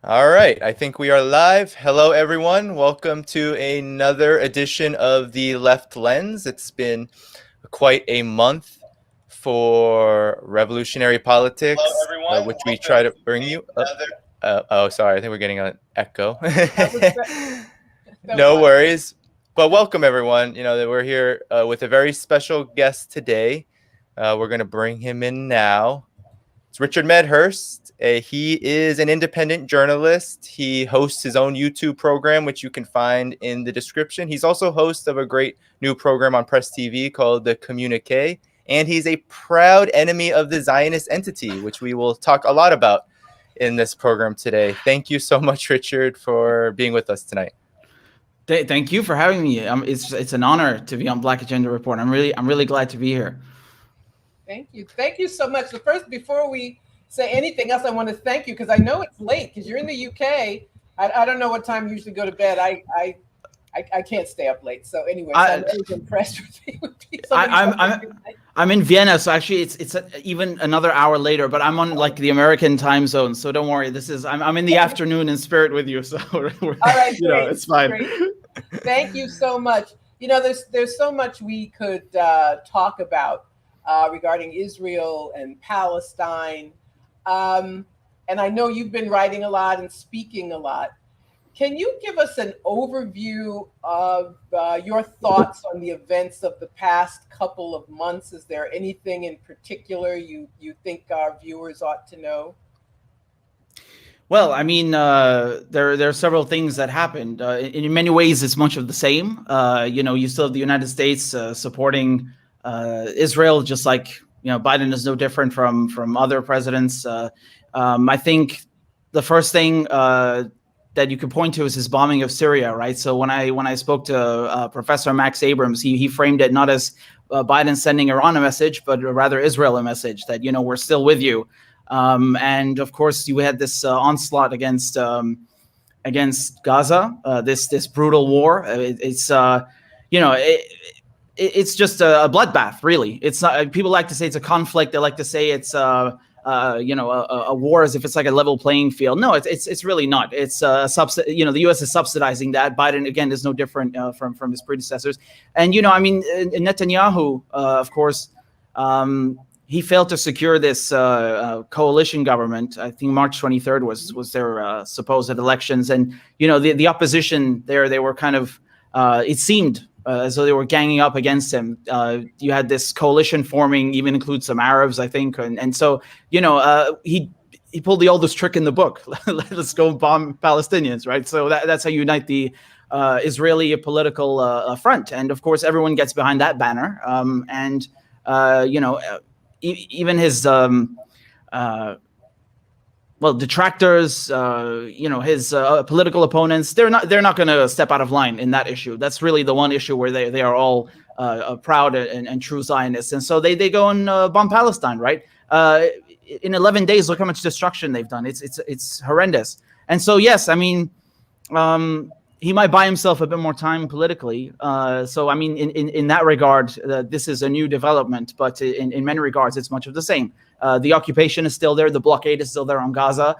All right, I think we are live. Hello, everyone. Welcome to another edition of The Left Lens. It's been quite a month for revolutionary politics, Hello, everyone. which we Welcome try to bring to you. another- Sorry, I think we're getting an echo. That No was worries. But welcome, everyone. You know, we're here with a very special guest today. We're going to bring him in now. It's Richard Medhurst. He is an independent journalist. He hosts his own YouTube program, which you can find in the description. He's also host of a great new program on Press TV called The Communique. And he's a proud enemy of the Zionist entity, which we will talk a lot about in this program today. Thank you so much, Richard, for being with us tonight. Thank you for having me. It's an honor to be on Black Agenda Report. I'm really glad to be here. Thank you so much. So first, before we say anything else, I want to thank you because I know it's late because you're in the UK. I don't know what time you usually go to bed. I can't stay up late. So anyway, I'm really impressed with you. I'm in Vienna, so actually it's even another hour later. But I'm on like the American time zone, so don't worry. I'm in the afternoon in spirit with you. So all right, it's fine. Great. Thank you so much. You know, there's so much we could talk about regarding Israel and Palestine. And I know you've been writing a lot and speaking a lot. Can you give us an overview of your thoughts on the events of the past couple of months? Is there anything in particular you think our viewers ought to know? Well, I mean, there are several things that happened. In many ways, it's much of the same. You still have the United States supporting Israel, just like Biden is no different from other presidents. I think the first thing that you could point to is his bombing of Syria, right? So when I spoke to Professor Max Abrams, he framed it not as Biden sending Iran a message, but rather Israel a message that we're still with you. And of course, you had this onslaught against Gaza, this brutal war. It's just a bloodbath, really. It's not. People like to say it's a conflict. They like to say it's a war as if it's like a level playing field. No, it's really not. It's the U.S. is subsidizing that. Biden again is no different from his predecessors. And Netanyahu, of course, he failed to secure this coalition government. I think March 23rd was their supposed elections, and the opposition there, they were kind of it seemed as though they were ganging up against him. You had this coalition forming, even includes some Arabs, I think, and so he pulled the oldest trick in the book. Let's go bomb Palestinians, right? So that's how you unite the Israeli political front, and of course everyone gets behind that banner. Even his detractors, his political opponents, they're not going to step out of line in that issue. That's really the one issue where they are all proud and true Zionists, and so they go and bomb Palestine, right? In 11 days, look how much destruction they've done. It's horrendous. And so yes, I mean, he might buy himself a bit more time politically. So I mean, in that regard, this is a new development, but in many regards, it's much of the same. The occupation is still there. The blockade is still there on Gaza.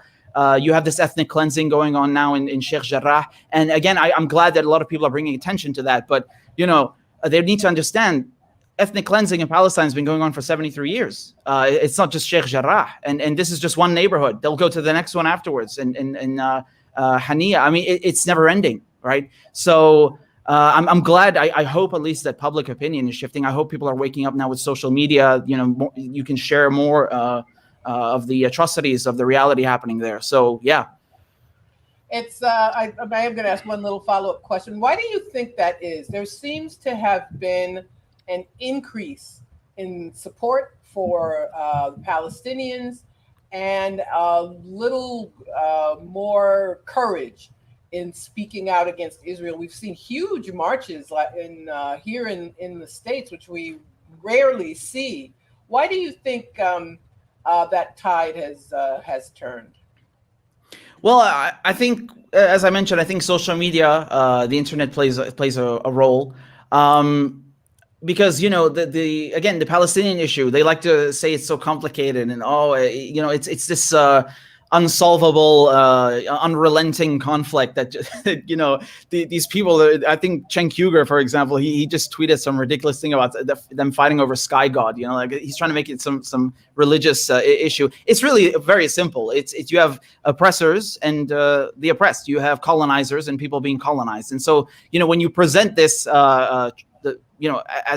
You have this ethnic cleansing going on now in Sheikh Jarrah. And again, I'm glad that a lot of people are bringing attention to that. But, they need to understand ethnic cleansing in Palestine has been going on for 73 years. It's not just Sheikh Jarrah. And this is just one neighborhood. They'll go to the next one afterwards. And Hania, I mean, it's never ending, right? So I'm glad. I hope at least that public opinion is shifting. I hope people are waking up now with social media. You can share more of the atrocities of the reality happening there. So yeah, it's. I am going to ask one little follow-up question. Why do you think that is? There seems to have been an increase in support for the Palestinians and a little more courage in speaking out against Israel. We've seen huge marches here in the States, which we rarely see. Why do you think that tide has turned? Well, I think, as I mentioned, I think social media, the internet plays a role. because the Palestinian issue, they like to say it's so complicated and it's this unsolvable, unrelenting conflict that these people. I think Cenk Uygur, for example, he just tweeted some ridiculous thing about them fighting over Sky God. Like he's trying to make it some religious issue. It's really very simple. It's you have oppressors and the oppressed. You have colonizers and people being colonized. And so when you present this as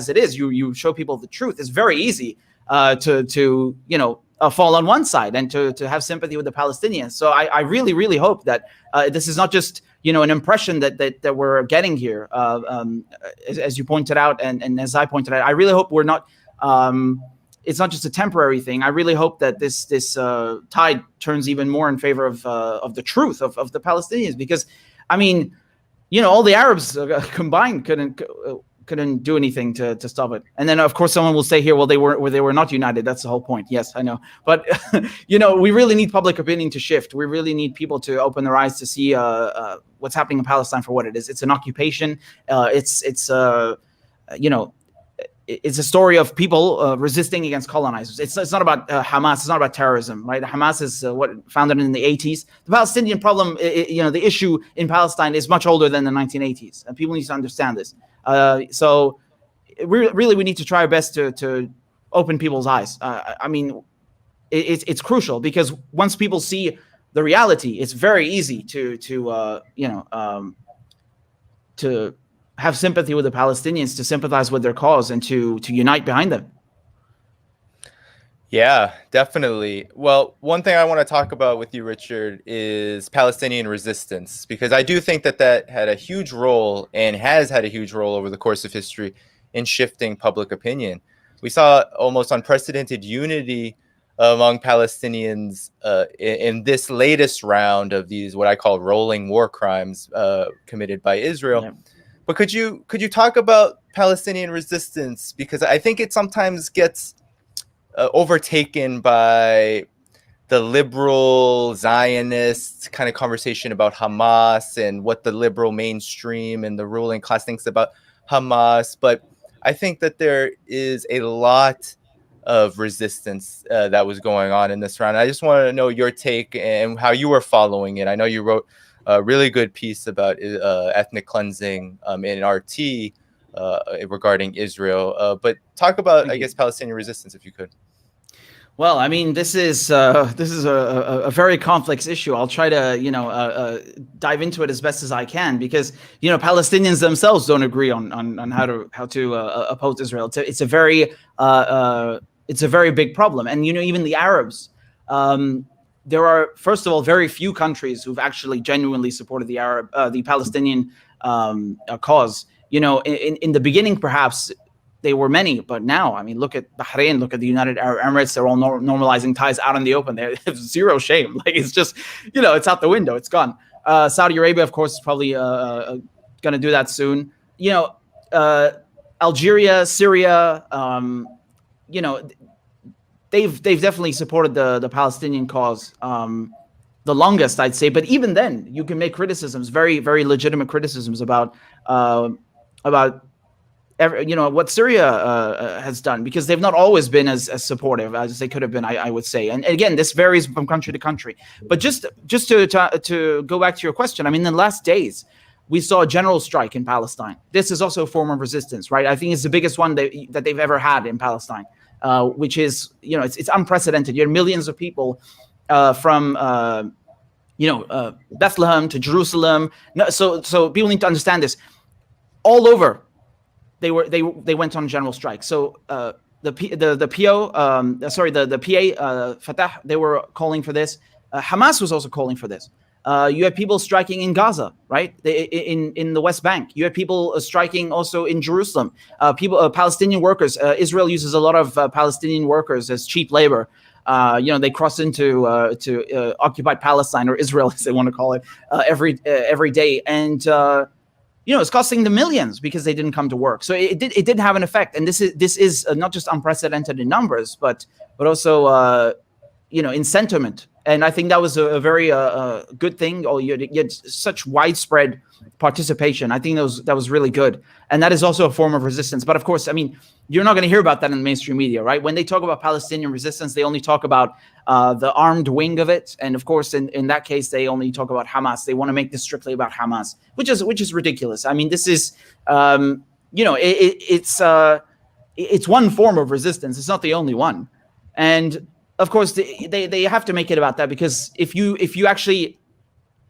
it is, you show people the truth. It's very easy to fall on one side and to have sympathy with the Palestinians. So I really, really hope that this is not just an impression that we're getting here. As you pointed out, and as I pointed out, I really hope we're not. It's not just a temporary thing. I really hope that this tide turns even more in favor of the truth of the Palestinians, because all the Arabs combined couldn't do anything to stop it. And then of course someone will say here, well, they were not united. That's the whole point. Yes, I know. But we really need public opinion to shift. We really need people to open their eyes to see what's happening in Palestine for what it is. It's an occupation. It's a story of people resisting against colonizers. It's not about Hamas. It's not about terrorism, right? Hamas is founded in the 80s. The Palestinian problem, the issue in Palestine is much older than the 1980s, and people need to understand this. So we need to try our best to open people's eyes. It's crucial, because once people see the reality, it's very easy to have sympathy with the Palestinians, to sympathize with their cause, and to unite behind them. Yeah, definitely. Well, one thing I want to talk about with you, Richard, is Palestinian resistance, because I do think that had a huge role and has had a huge role over the course of history in shifting public opinion. We saw almost unprecedented unity among Palestinians in this latest round of these, what I call rolling war crimes committed by Israel. Yeah. But could you talk about Palestinian resistance? Because I think it sometimes gets overtaken by the liberal Zionist kind of conversation about Hamas and what the liberal mainstream and the ruling class thinks about Hamas. But I think that there is a lot of resistance that was going on in this round. I just want to know your take and how you were following it. I know you wrote a really good piece about ethnic cleansing in RT regarding Israel. But talk about, I guess, Palestinian resistance, if you could. Well, this is a very complex issue. I'll try to dive into it as best as I can, because Palestinians themselves don't agree on how to oppose Israel. It's a very big problem, and even the Arabs. There are, first of all, very few countries who've actually genuinely supported the Palestinian cause. In the beginning, perhaps they were many, but now, look at Bahrain, look at the United Arab Emirates. They're all normalizing ties out in the open. They have zero shame. Like, it's just, it's out the window. It's gone. Saudi Arabia, of course, is probably going to do that soon. Algeria, Syria, they've definitely supported the Palestinian cause the longest, I'd say. But even then, you can make criticisms, very, very legitimate criticisms about what Syria has done, because they've not always been as supportive as they could have been, I would say. And again, this varies from country to country. But just to go back to your question, in the last days, we saw a general strike in Palestine. This is also a form of resistance, right? I think it's the biggest one that they've ever had in Palestine, which is, it's unprecedented. You had millions of people from Bethlehem to Jerusalem. No, so people need to understand this. All over, they went on general strike. So the PA Fatah, they were calling for this. Hamas was also calling for this. You had people striking in Gaza, right? In the West Bank. You had people striking also in Jerusalem. Palestinian workers. Israel uses a lot of Palestinian workers as cheap labor. They cross into to occupied Palestine, or Israel, as they want to call it, every day, and it's costing them millions because they didn't come to work. So it did have an effect, and this is not just unprecedented in numbers, but also in sentiment. And I think that was a very good thing. Oh, you had such widespread participation. I think that was really good. And that is also a form of resistance. But of course, I mean, you're not going to hear about that in the mainstream media, right? When they talk about Palestinian resistance, they only talk about the armed wing of it. And of course, in that case, they only talk about Hamas. They want to make this strictly about Hamas, which is ridiculous. I mean, this is, it's one form of resistance. It's not the only one. And of course, they have to make it about that, because if you actually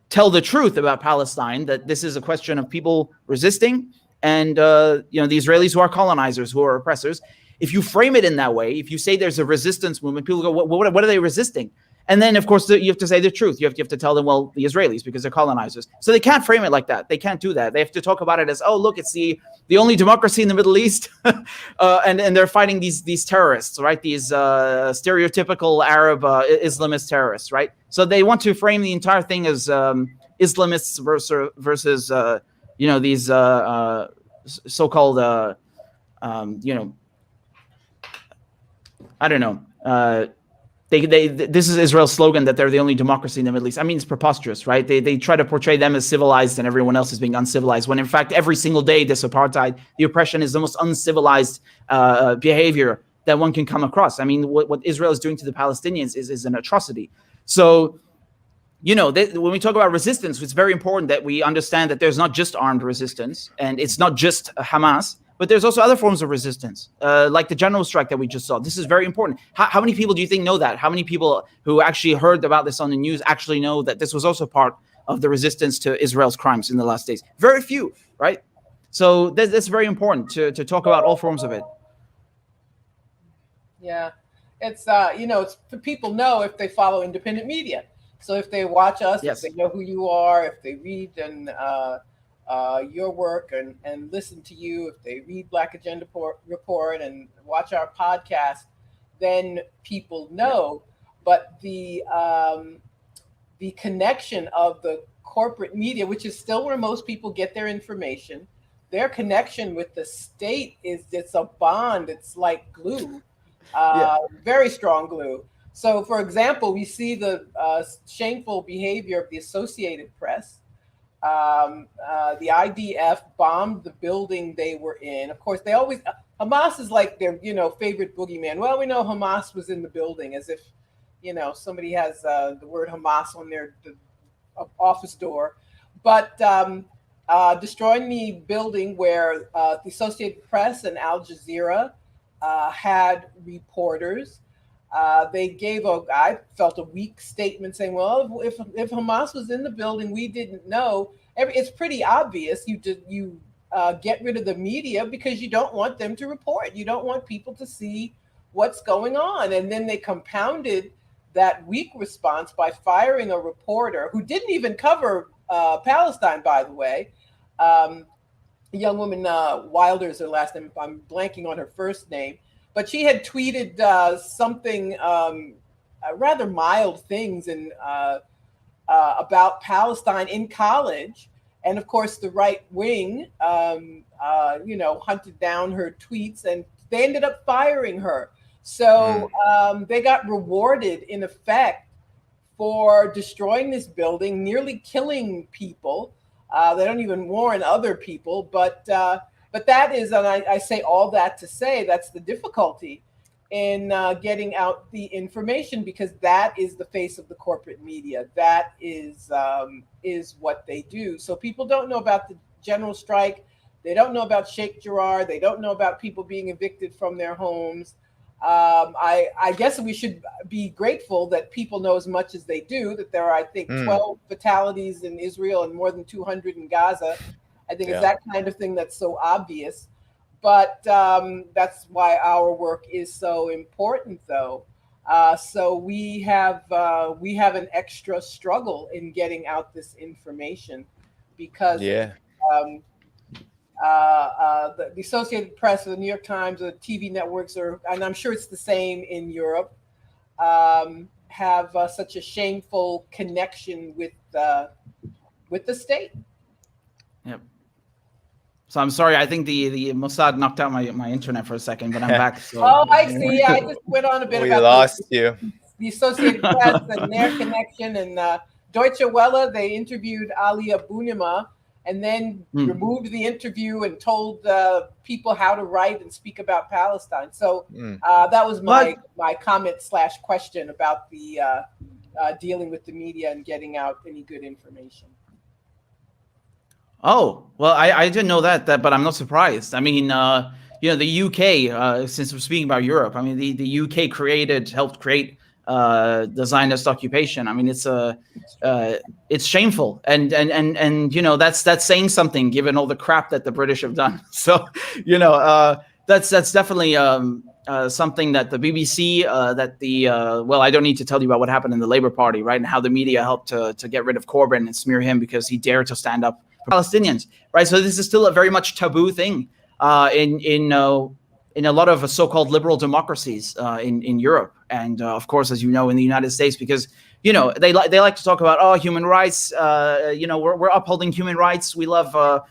tell the truth about Palestine, that this is a question of people resisting and the Israelis who are colonizers, who are oppressors, if you frame it in that way, if you say there's a resistance movement, people go, what are they resisting? And then, of course, you have to say the truth. You have to tell them, well, the Israelis, because they're colonizers. So they can't frame it like that. They can't do that. They have to talk about it as, oh, look, it's the only democracy in the Middle East, and they're fighting these terrorists, right? These stereotypical Arab Islamist terrorists, right? So they want to frame the entire thing as Islamists versus these so-called I don't know. This is Israel's slogan that they're the only democracy in the Middle East. I mean, it's preposterous, right? They try to portray them as civilized and everyone else is being uncivilized, when in fact, every single day, this apartheid, the oppression is the most uncivilized behavior that one can come across. I mean, what Israel is doing to the Palestinians is an atrocity. So, when we talk about resistance, it's very important that we understand that there's not just armed resistance, and it's not just Hamas, but there's also other forms of resistance, like the general strike that we just saw. This is very important. How many people do you think know that? How many people who actually heard about this on the news actually know that this was also part of the resistance to Israel's crimes in the last days? Very few, right? So that's very important to talk about all forms of it. Yeah, it's it's for people know if they follow independent media. So if they watch us, Yes. if they know who you are, if they read and your work and listen to you, if they read Black Agenda Report and watch our podcast, then people know. But the connection of the corporate media, which is still where most people get their information, their connection with the state it's a bond. It's like glue, very strong glue. So, for example, we see the shameful behavior of the Associated Press. The IDF bombed the building they were in. Of course, Hamas is like their, favorite boogeyman. Well, we know Hamas was in the building, as if, somebody has the word Hamas on their office door. But destroying the building where the Associated Press and Al Jazeera had reporters. They gave I felt a weak statement saying, well, if Hamas was in the building, we didn't know. It's pretty obvious. You get rid of the media because you don't want them to report. You don't want people to see what's going on. And then they compounded that weak response by firing a reporter who didn't even cover Palestine, by the way. A young woman, Wilder's her last name. I'm blanking on her first name. But she had tweeted something, rather mild things about Palestine in college. And of course, the right wing, hunted down her tweets, and they ended up firing her. So they got rewarded, in effect, for destroying this building, nearly killing people. They don't even warn other people, but that is, and I say all that to say, that's the difficulty in getting out the information, because that is the face of the corporate media. That is what they do. So people don't know about the general strike. They don't know about Sheikh Jarrah. They don't know about people being evicted from their homes. I guess we should be grateful that people know as much as they do, that there are, I think, 12 fatalities in Israel and more than 200 in Gaza. I think it's that kind of thing that's so obvious. But that's why our work is so important, though. So we have an extra struggle in getting out this information, because the Associated Press, the New York Times, the TV networks and I'm sure it's the same in Europe, have such a shameful connection with the state. Yep. So I'm sorry. I think the Mossad knocked out my internet for a second, but I'm back. So. Oh, I see. I just went on a bit we about lost you. the Associated Press and their connection, and Deutsche Welle, they interviewed Ali Abunimah and then removed the interview and told people how to write and speak about Palestine. So that was my comment / question about the dealing with the media and getting out any good information. Oh, well, I didn't know that, but I'm not surprised. I mean, the UK, since we're speaking about Europe, I mean, the UK helped create the Zionist occupation. I mean, it's shameful, and that's saying something given all the crap that the British have done. So, that's definitely something that the BBC, I don't need to tell you about what happened in the Labour Party, right, and how the media helped to get rid of Corbyn and smear him because he dared to stand up for Palestinians, right? So this is still a very much taboo thing in a lot of so-called liberal democracies in Europe, and of course, as you know, in the United States, because they like to talk about human rights. We're upholding human rights. We love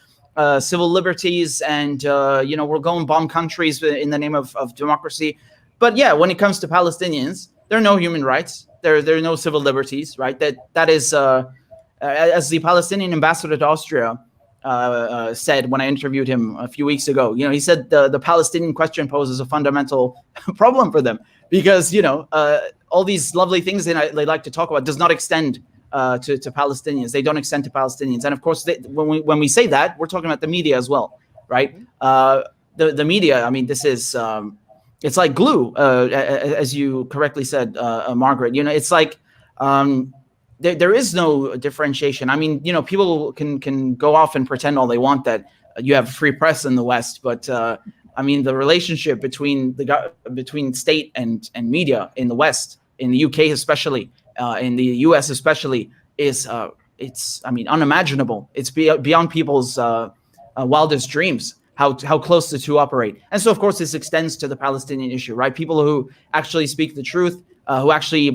civil liberties, and we're going bomb countries in the name of democracy. But yeah, when it comes to Palestinians, there are no human rights. There are no civil liberties, right? That is as the Palestinian ambassador to Austria said when I interviewed him a few weeks ago. He said the Palestinian question poses a fundamental problem for them because all these lovely things they like to talk about does not extend to Palestinians. They don't extend to Palestinians, and of course, when we say that, we're talking about the media as well, right? The media. I mean, this is it's like glue, as you correctly said, Margaret. It's like. There is no differentiation. I mean, people can go off and pretend all they want that you have free press in the West, but I mean, the relationship between state and media in the West, in the UK especially, in the US especially, is it's unimaginable. It's beyond people's wildest dreams how close the two operate. And so, of course, this extends to the Palestinian issue, right? People who actually speak the truth, who actually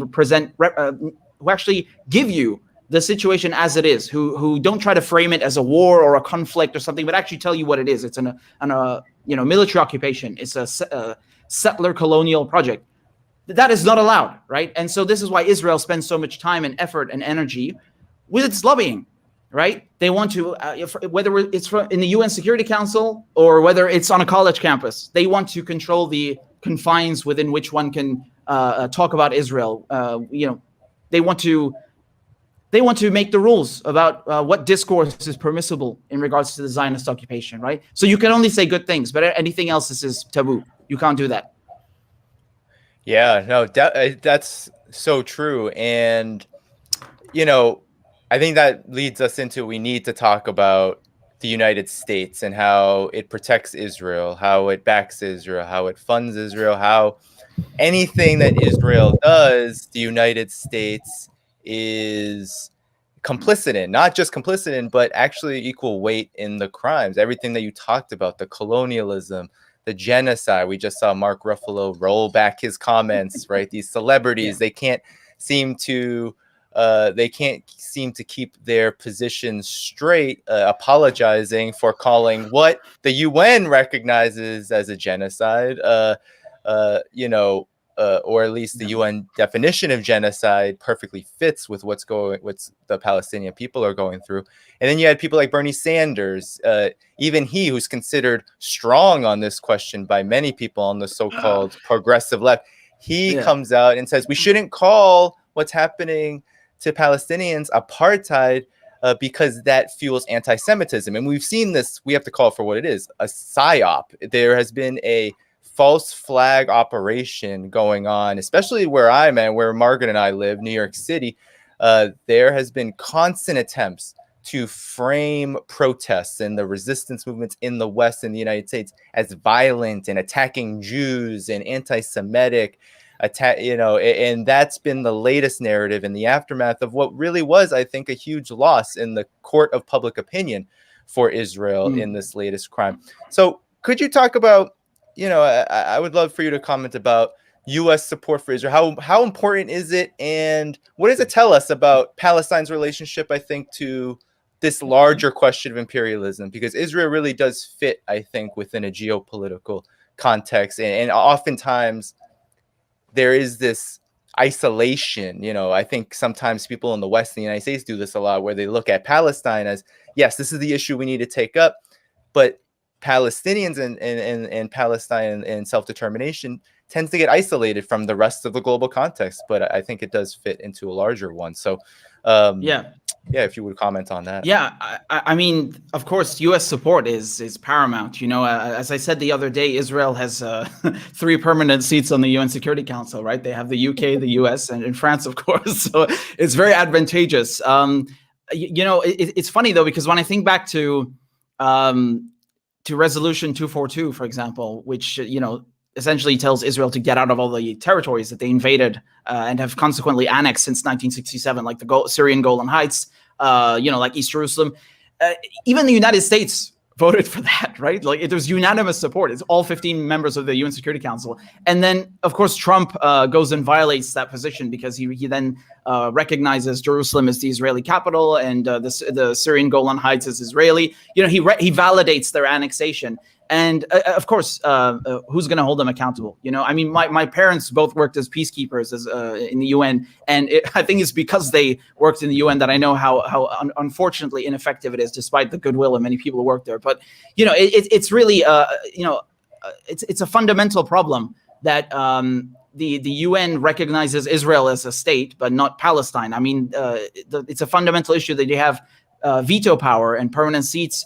who actually give you the situation as it is, who don't try to frame it as a war or a conflict or something, but actually tell you what it is. It's a military occupation. It's a settler colonial project. That is not allowed, right? And so this is why Israel spends so much time and effort and energy with its lobbying, right? They want to, whether it's in the UN Security Council or whether it's on a college campus, they want to control the confines within which one can talk about Israel. They want to make the rules about what discourse is permissible in regards to the Zionist occupation, right? So you can only say good things, but anything else is taboo. You can't do that. Yeah, no, that's so true. And, I think that leads us into, we need to talk about the United States and how it protects Israel, how it backs Israel, how it funds Israel, how anything that Israel does, the United States is complicit in, not just complicit in, but actually equal weight in the crimes. Everything that you talked about, the colonialism, the genocide. We just saw Mark Ruffalo roll back his comments, right? These celebrities, they can't seem to keep their positions straight, apologizing for calling what the UN recognizes as a genocide, or at least the UN definition of genocide perfectly fits with what the Palestinian people are going through. And then you had people like Bernie Sanders, even he, who's considered strong on this question by many people on the so-called progressive left. He comes out and says we shouldn't call what's happening to Palestinians apartheid because that fuels anti-Semitism. And we've seen this, we have to call it for what it is, a psyop. There has been a false flag operation going on, especially where I'm at, where Margaret and I live, New York City. There has been constant attempts to frame protests and the resistance movements in the West and the United States as violent and attacking Jews and anti-Semitic attack, and that's been the latest narrative in the aftermath of what really was, I think, a huge loss in the court of public opinion for Israel in this latest crime. So could you talk about, I would love for you to comment about U.S. support for Israel. How important is it, and what does it tell us about Palestine's relationship, I think, to this larger question of imperialism? Because Israel really does fit, I think, within a geopolitical context, and oftentimes there is this isolation. I think sometimes people in the West, in the United States, do this a lot, where they look at Palestine as, yes, this is the issue we need to take up, but Palestinians and Palestine and self-determination tends to get isolated from the rest of the global context. But I think it does fit into a larger one. So, if you would comment on that. Yeah, I mean, of course, U.S. support is paramount. As I said the other day, Israel has 3 permanent seats on the UN Security Council, right? They have the UK, the US, and France, of course. So it's very advantageous. It's funny though, because when I think back to Resolution 242, for example, which essentially tells Israel to get out of all the territories that they invaded and have consequently annexed since 1967, like the Syrian Golan Heights, like East Jerusalem. Even the United States voted for that, right? Like there's unanimous support. It's all 15 members of the UN Security Council. And then, of course, Trump goes and violates that position because he then recognizes Jerusalem as the Israeli capital and the Syrian Golan Heights as Israeli. He validates their annexation. And of course, who's going to hold them accountable? I mean, my parents both worked as peacekeepers in the UN, and I think it's because they worked in the UN that I know how unfortunately ineffective it is, despite the goodwill of many people who work there. But it's really it's a fundamental problem that the UN recognizes Israel as a state, but not Palestine. I mean, it's a fundamental issue that you have veto power and permanent seats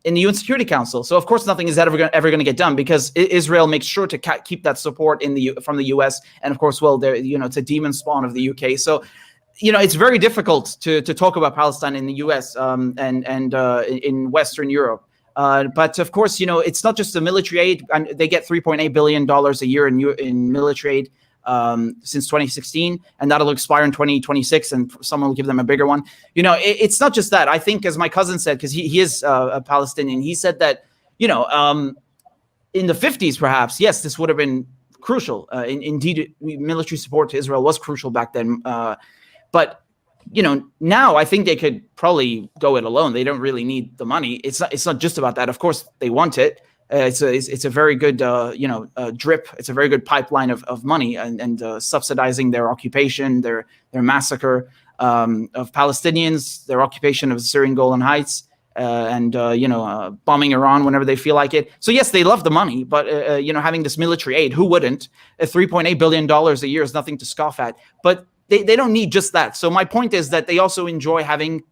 in the UN Security Council. So of course nothing is ever going to get done, because Israel makes sure to keep that support from the US, and of course, it's a demon spawn of the UK. So it's very difficult to talk about Palestine in the US and in Western Europe. But of course, it's not just the military aid, and they get $3.8 billion a year in military aid since 2016, and that'll expire in 2026, and someone will give them a bigger one. It's not just that. I think, as my cousin said, because he is a Palestinian, he said that in the 50s, perhaps, yes, this would have been crucial. Indeed, military support to Israel was crucial back then. But now I think they could probably go it alone. They don't really need the money. It's not just about that. Of course, they want it. It's a very good drip. It's a very good pipeline of money and subsidizing their occupation, their massacre of Palestinians, their occupation of the Syrian Golan Heights, and bombing Iran whenever they feel like it. So yes, they love the money, but having this military aid, who wouldn't? $3.8 billion a year is nothing to scoff at. But they don't need just that. So my point is that they also enjoy having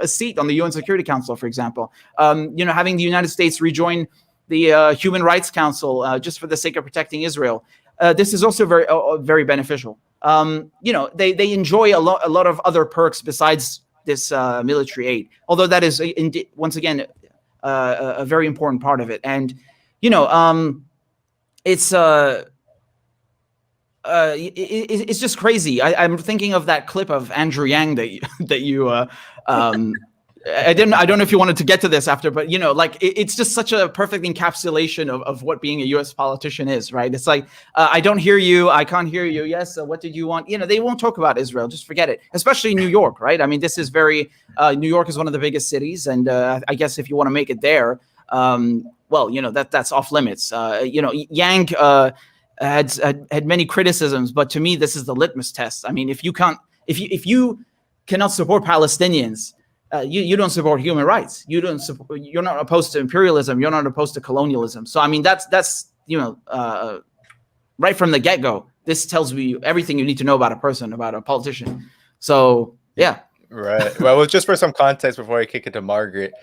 a seat on the UN Security Council, for example. Having the United States rejoin the Human Rights Council just for the sake of protecting Israel. This is also very, very beneficial. They enjoy a lot of other perks besides this military aid, although that is, once again, a very important part of it. And, it's just crazy. I'm thinking of that clip of Andrew Yang that you I don't know if you wanted to get to this after, but it's just such a perfect encapsulation of what being a U.S. politician is, right? It's like, I don't hear you, I can't hear you. Yes, what did you want? They won't talk about Israel. Just forget it. Especially New York, right? I mean, this is very. New York is one of the biggest cities, and I guess if you want to make it there, that's off limits. Yang had many criticisms, but to me, this is the litmus test. I mean, if you cannot support Palestinians. You don't support human rights. You're not opposed to imperialism. You're not opposed to colonialism. So I mean, that's right from the get-go. This tells you everything you need to know about a person, about a politician. So yeah. Right. Well, just for some context before I kick it to Margaret.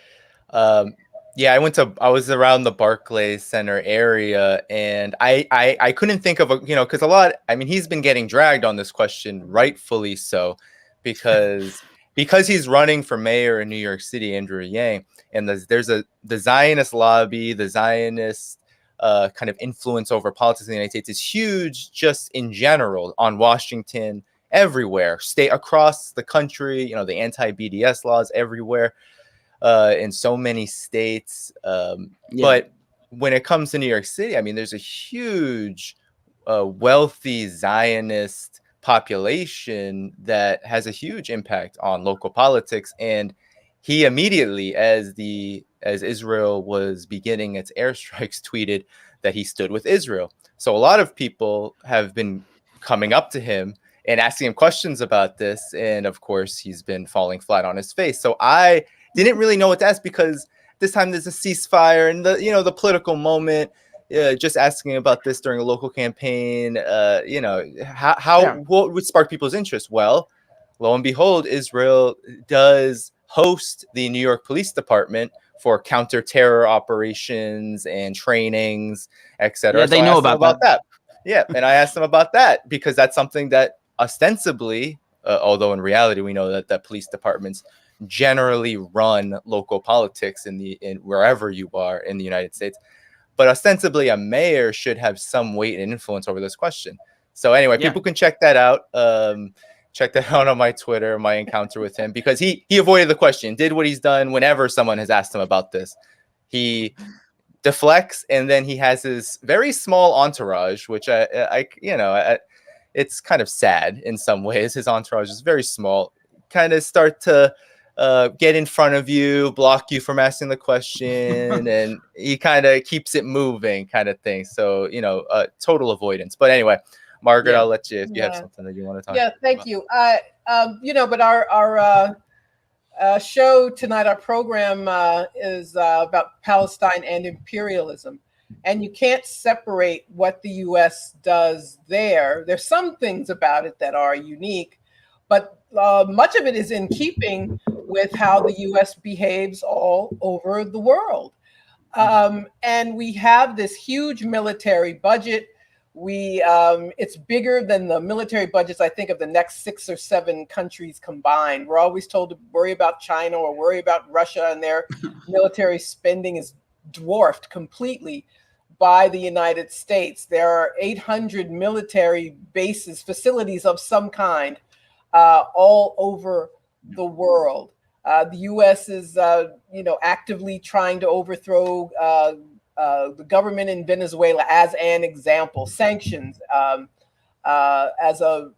I was around the Barclays Center area, and I couldn't think of because he's been getting dragged on this question, rightfully so, because he's running for mayor in New York City, Andrew Yang, and there's the Zionist lobby, the Zionist kind of influence over politics in the United States is huge, just in general, on Washington, everywhere, across the country. The anti-BDS laws everywhere, in so many states. But when it comes to New York City, I mean, there's a huge, wealthy Zionist population that has a huge impact on local politics, and he immediately, as Israel was beginning its airstrikes, tweeted that he stood with Israel. So a lot of people have been coming up to him and asking him questions about this. And of course, he's been falling flat on his face. So I didn't really know what to ask, because this time there's a ceasefire and the political moment. Just asking about this during a local campaign, what would spark people's interest? Well, lo and behold, Israel does host the New York Police Department for counter-terror operations and trainings, etc. Yeah, they know about that. Yeah, and I asked them about that because that's something that ostensibly, although in reality we know that police departments generally run local politics in wherever you are in the United States, but ostensibly a mayor should have some weight and influence over this question. So anyway, people can check that out. Check that out on my Twitter, my encounter with him, because he avoided the question, did what he's done whenever someone has asked him about this. He deflects, and then he has his very small entourage, which it's kind of sad in some ways. His entourage is very small, kind of start to get in front of you, block you from asking the question, and he kind of keeps it moving, kind of thing. So, total avoidance. But anyway, Margaret, I'll let you, if you have something that you want to talk about. Yeah, thank you. But our show tonight, our program is about Palestine and imperialism. And you can't separate what the U.S. does there. There's some things about it that are unique, but much of it is in keeping with how the U.S. behaves all over the world. And we have this huge military budget. It's bigger than the military budgets, I think, of the next 6 or 7 countries combined. We're always told to worry about China or worry about Russia, and their military spending is dwarfed completely by the United States. There are 800 military bases, facilities of some kind, all over the world. The U.S. is, actively trying to overthrow the government in Venezuela as an example, sanctions as a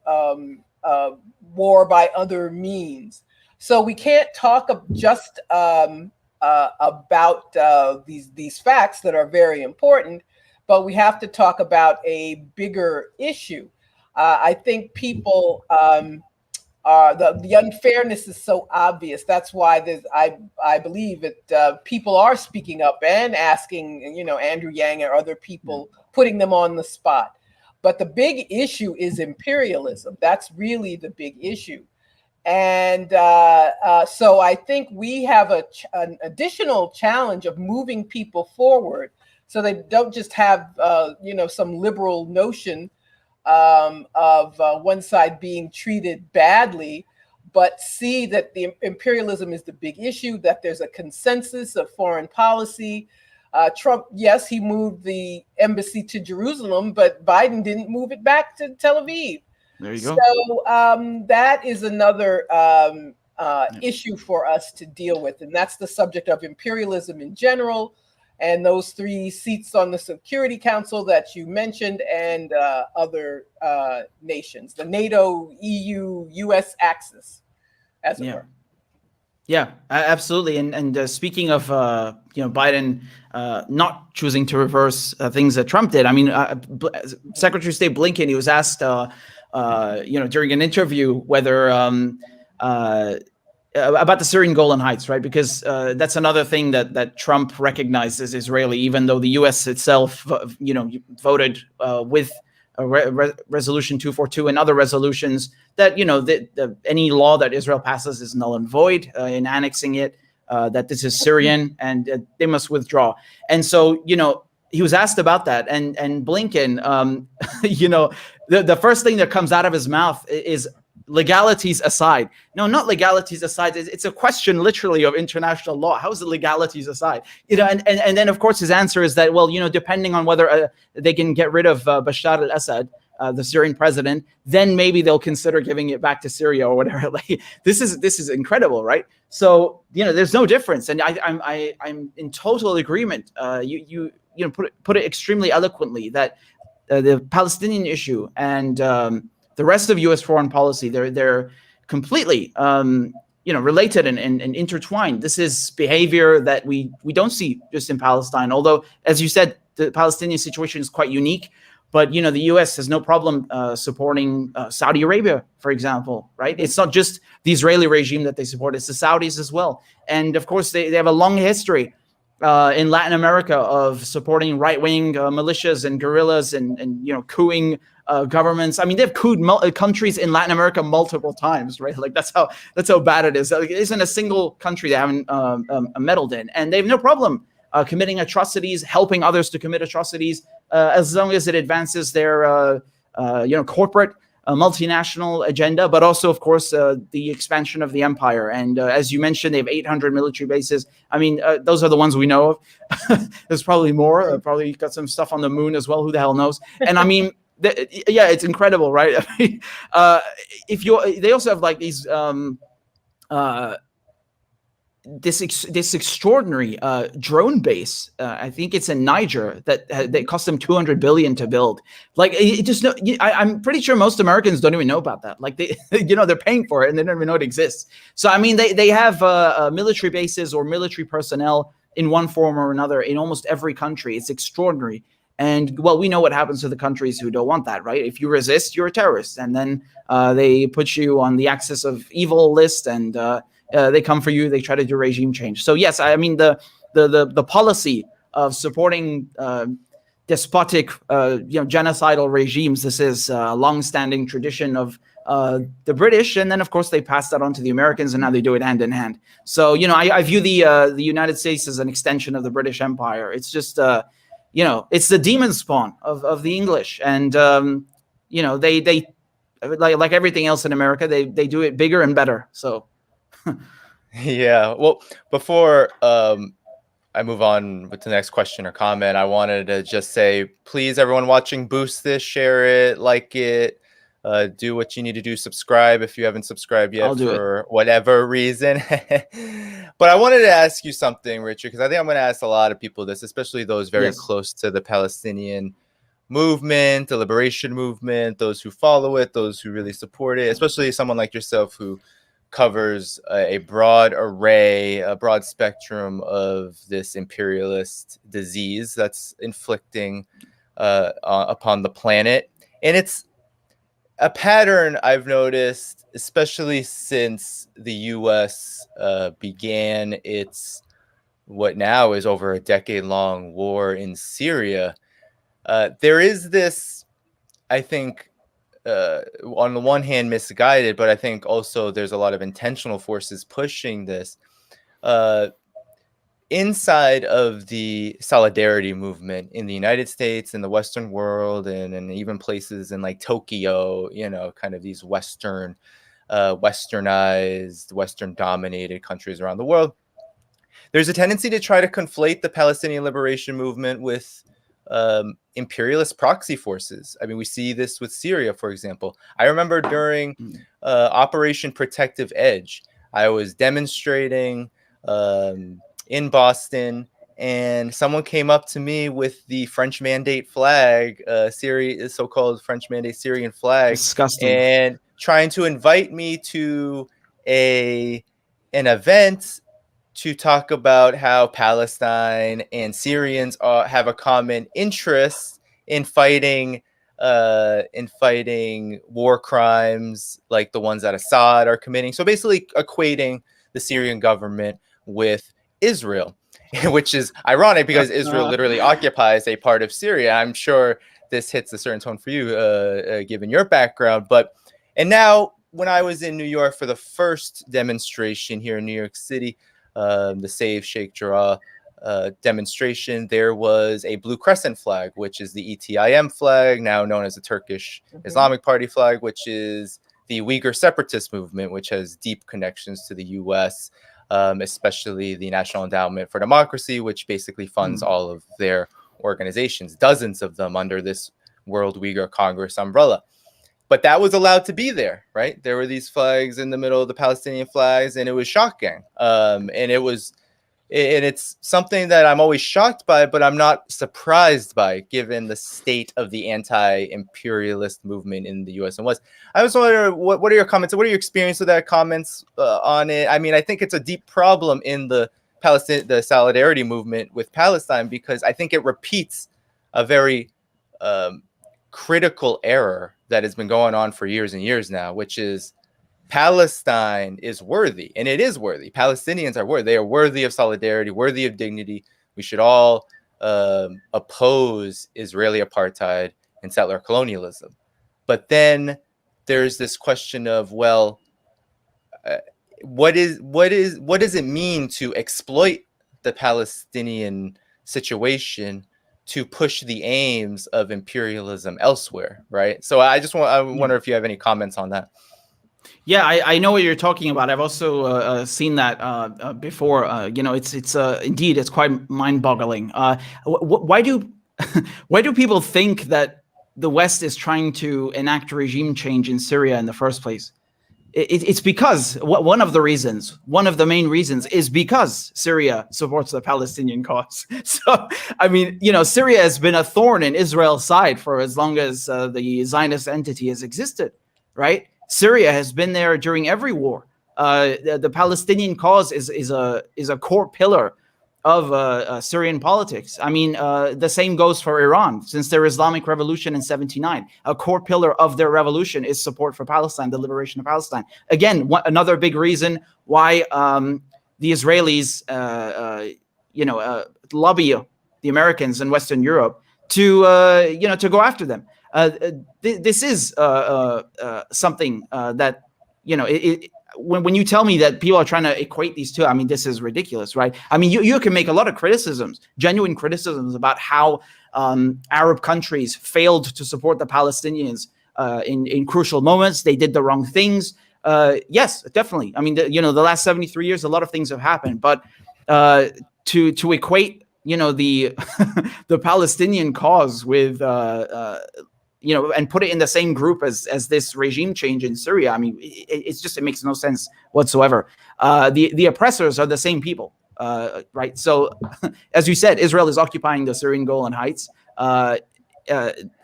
war by other means. So we can't talk just about these facts that are very important, but we have to talk about a bigger issue. I think people the unfairness is so obvious. That's why I believe that people are speaking up and asking, Andrew Yang or other people, putting them on the spot. But the big issue is imperialism. That's really the big issue. And so I think we have an additional challenge of moving people forward, so they don't just have, some liberal notion of one side being treated badly, but see that the imperialism is the big issue, that there's a consensus of foreign policy. Trump, yes, he moved the embassy to Jerusalem, but Biden didn't move it back to Tel Aviv. There you go. So that is another issue for us to deal with. And that's the subject of imperialism in general, and those 3 seats on the Security Council that you mentioned, and other nations, the NATO, EU, US axis, as it were. Yeah, absolutely. And speaking of, Biden not choosing to reverse things that Trump did. I mean, Secretary of State Blinken, he was asked, during an interview whether about the Syrian Golan Heights, right? Because that's another thing that Trump recognizes Israeli, even though the U.S. itself, voted with Resolution 242 and other resolutions that, any law that Israel passes is null and void in annexing it, that this is Syrian and they must withdraw. And so, he was asked about that, and Blinken, the first thing that comes out of his mouth is legalities aside. No, not legalities aside. It's a question literally of international law. How is it legalities aside? And then of course his answer is that, well, depending on whether they can get rid of Bashar al-Assad, the Syrian president, then maybe they'll consider giving it back to Syria or whatever. Like this is incredible, right? So there's no difference, and I'm in total agreement. You put it extremely eloquently that the Palestinian issue and the rest of U.S. foreign policy, they're completely related and intertwined. This is behavior that we don't see just in Palestine, although, as you said, the Palestinian situation is quite unique. But the U.S. has no problem supporting Saudi Arabia, for example, right? It's not just the Israeli regime that they support; it's the Saudis as well. And of course, they have a long history in Latin America of supporting right-wing militias and guerrillas and cooing governments. I mean, they've cooed countries in Latin America multiple times, right? Like that's how bad it is. Like, it isn't a single country they haven't meddled in, and they have no problem committing atrocities, helping others to commit atrocities, as long as it advances their corporate multinational agenda, but also, of course, the expansion of the empire. And as you mentioned, they have 800 military bases. I mean, those are the ones we know of. There's probably more. Probably got some stuff on the moon as well. Who the hell knows? And I mean, it's incredible, right? I mean, they also have like these this extraordinary drone base. I think it's in Niger that cost them $200 billion to build. Like, I'm pretty sure most Americans don't even know about that. Like, they, they're paying for it and they don't even know it exists. So I mean, they have military bases or military personnel in one form or another in almost every country. It's extraordinary. And well, we know what happens to the countries who don't want that, right? If you resist, you're a terrorist, and then they put you on the axis of evil list, and they come for you. They try to do regime change. So yes, I mean the policy of supporting despotic, genocidal regimes. This is a long-standing tradition of the British, and then of course they passed that on to the Americans, and now they do it hand in hand. So I view the United States as an extension of the British Empire. It's just it's the demon spawn of the English, and they like everything else in America, they do it bigger and better. So. Yeah. Well, before I move on with the next question or comment, I wanted to just say, please, everyone watching, boost this, share it, like it, do what you need to do, subscribe if you haven't subscribed yet for whatever reason. But I wanted to ask you something, Richard, because I think I'm going to ask a lot of people this, especially those very close to the Palestinian movement, the liberation movement, those who follow it, those who really support it, especially someone like yourself who covers a broad array, a broad spectrum of this imperialist disease that's inflicting upon the planet. And it's a pattern I've noticed, especially since the U.S. Began its what now is over a decade-long war in Syria. There is this, I think, on the one hand misguided, but I think also there's a lot of intentional forces pushing this inside of the solidarity movement in the United States, in the Western world, and even places in like Tokyo, kind of these westernized, Western dominated countries around the world. There's a tendency to try to conflate the Palestinian liberation movement with imperialist proxy forces. I mean, we see this with Syria, for example. I remember during Operation Protective Edge, I was demonstrating in Boston, and someone came up to me with the French Mandate flag, so-called French Mandate Syrian flag, disgusting, and trying to invite me to an event to talk about how Palestine and Syrians have a common interest in fighting war crimes like the ones that Assad are committing. So basically equating the Syrian government with Israel, which is ironic because Israel literally occupies a part of Syria. I'm sure this hits a certain tone for you, given your background. And now when I was in New York for the first demonstration here in New York City, the Save Sheikh Jarrah demonstration, there was a blue crescent flag, which is the ETIM flag, now known as the Turkish Islamic Party flag, which is the Uyghur separatist movement, which has deep connections to the U.S., especially the National Endowment for Democracy, which basically funds all of their organizations, dozens of them under this World Uyghur Congress umbrella. But that was allowed to be there, right? There were these flags in the middle of the Palestinian flags, and it was shocking. And it's something that I'm always shocked by, but I'm not surprised by, given the state of the anti-imperialist movement in the U.S. and West. I was wondering, what are your comments? What are your experience with that? Comments on it? I mean, I think it's a deep problem in the solidarity movement with Palestine, because I think it repeats a very critical error that has been going on for years and years now, which is Palestine is worthy, and it is worthy. Palestinians are worthy. They are worthy of solidarity, worthy of dignity. We should all oppose Israeli apartheid and settler colonialism. But then there's this question of, well, what does it mean to exploit the Palestinian situation to push the aims of imperialism elsewhere, right? So I wonder if you have any comments on that. Yeah, I know what you're talking about. I've also seen that before. Indeed, it's quite mind-boggling. Why do why do people think that the West is trying to enact regime change in Syria in the first place? It's because one of the main reasons is because Syria supports the Palestinian cause. So, I mean, Syria has been a thorn in Israel's side for as long as the Zionist entity has existed, right? Syria has been there during every war. The Palestinian cause is a core pillar of Syrian politics. I mean, the same goes for Iran. Since their Islamic Revolution in '79, a core pillar of their revolution is support for Palestine, the liberation of Palestine. Again, another big reason why the Israelis, lobby the Americans and Western Europe to go after them. This is something that when you tell me that people are trying to equate these two, I mean, this is ridiculous, right? I mean, you can make a lot of criticisms, genuine criticisms about how Arab countries failed to support the Palestinians in crucial moments. They did the wrong things. Yes, definitely. I mean, the last 73 years, a lot of things have happened, but to equate, the the Palestinian cause with and put it in the same group as this regime change in Syria. I mean, it makes no sense whatsoever. The oppressors are the same people, right? So, as you said, Israel is occupying the Syrian Golan Heights. I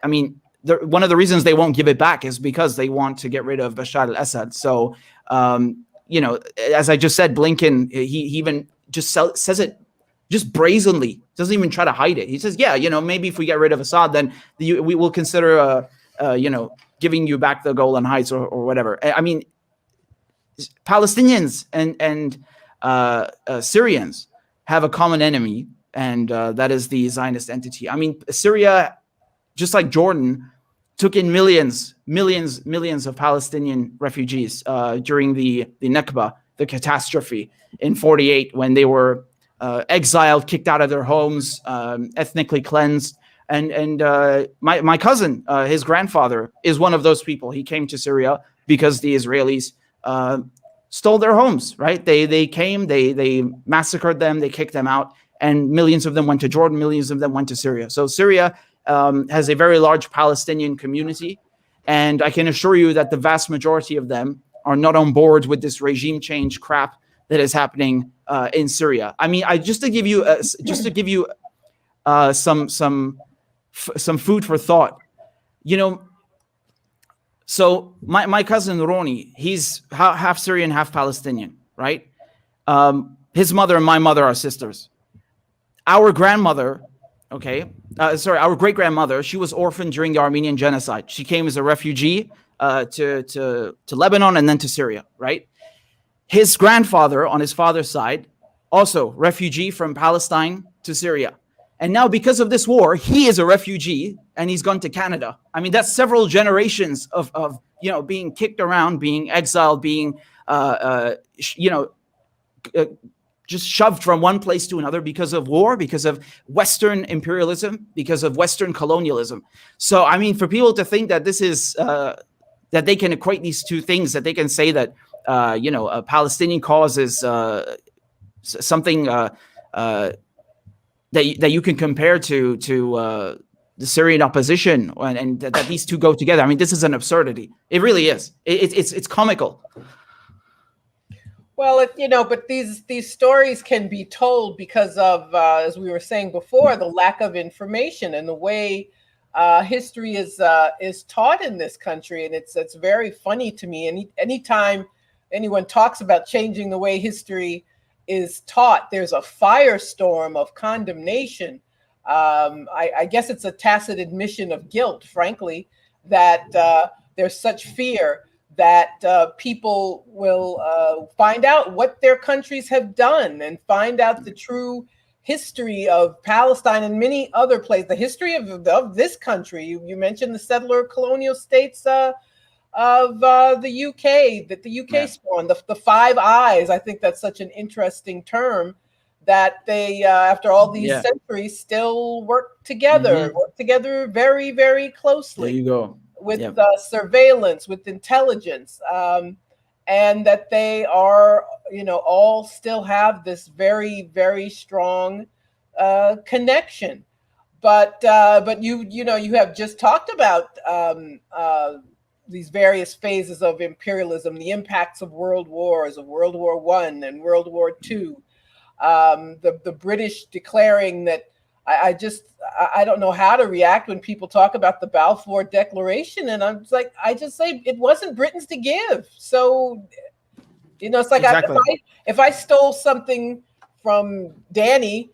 mean, one of the reasons they won't give it back is because they want to get rid of Bashar al-Assad. So, as I just said, Blinken, he even just says it just brazenly, doesn't even try to hide it. He says, yeah, maybe if we get rid of Assad, then we will consider, giving you back the Golan Heights or whatever. I mean, Palestinians and Syrians have a common enemy, and that is the Zionist entity. I mean, Syria, just like Jordan, took in millions of Palestinian refugees during the Nakba, the catastrophe in '48, when they were exiled, kicked out of their homes, ethnically cleansed. And my cousin, his grandfather, is one of those people. He came to Syria because the Israelis stole their homes, right? They came, they massacred them, they kicked them out, and millions of them went to Jordan, millions of them went to Syria. So Syria has a very large Palestinian community, and I can assure you that the vast majority of them are not on board with this regime change crap that is happening in Syria. I mean, just to give you some food for thought, So my cousin Roni, he's half Syrian, half Palestinian, right? His mother and my mother are sisters. Our grandmother, our great grandmother, she was orphaned during the Armenian genocide. She came as a refugee to Lebanon and then to Syria, right? His grandfather on his father's side, also refugee from Palestine to Syria. And now because of this war, he is a refugee and he's gone to Canada. I mean, that's several generations of being kicked around, being exiled, being, just shoved from one place to another because of war, because of Western imperialism, because of Western colonialism. So, I mean, for people to think that this is, that they can equate these two things, that they can say that, a Palestinian cause is something that you can compare to the Syrian opposition, and that these two go together. I mean, this is an absurdity. It really is. It's comical. Well, but these stories can be told because of, as we were saying before, the lack of information and the way history is taught in this country, and it's very funny to me. Anytime anyone talks about changing the way history is taught, there's a firestorm of condemnation I guess it's a tacit admission of guilt, frankly, that there's such fear that people will find out what their countries have done and find out the true history of Palestine and many other places, the history of this country. You mentioned the settler colonial states of the UK, that the UK spawned, the Five Eyes. I think that's such an interesting term, that they, after all these centuries, still work together very, very closely. There you go. With surveillance, with intelligence, and that they are, all still have this very, very strong connection. But you have just talked about these various phases of imperialism, the impacts of world wars, of World War I and World War II. The British declaring that, I don't know how to react when people talk about the Balfour Declaration, and I just say it wasn't Britain's to give. So, it's like if I stole something from Danny,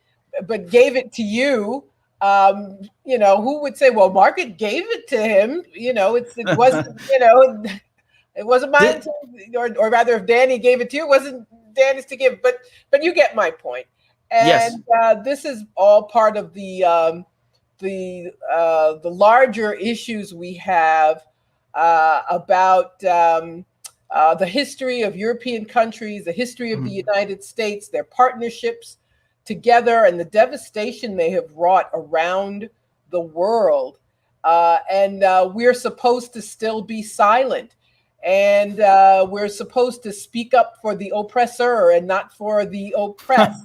but gave it to you, who would say, well, Margaret gave it to him? It wasn't, it wasn't mine, or rather, if Danny gave it to you, it wasn't Danny's to give. But you get my point. And this is all part of the larger issues we have about the history of European countries, the history of the United States, their partnerships together, and the devastation they have wrought around the world. And we're supposed to still be silent. And we're supposed to speak up for the oppressor and not for the oppressed.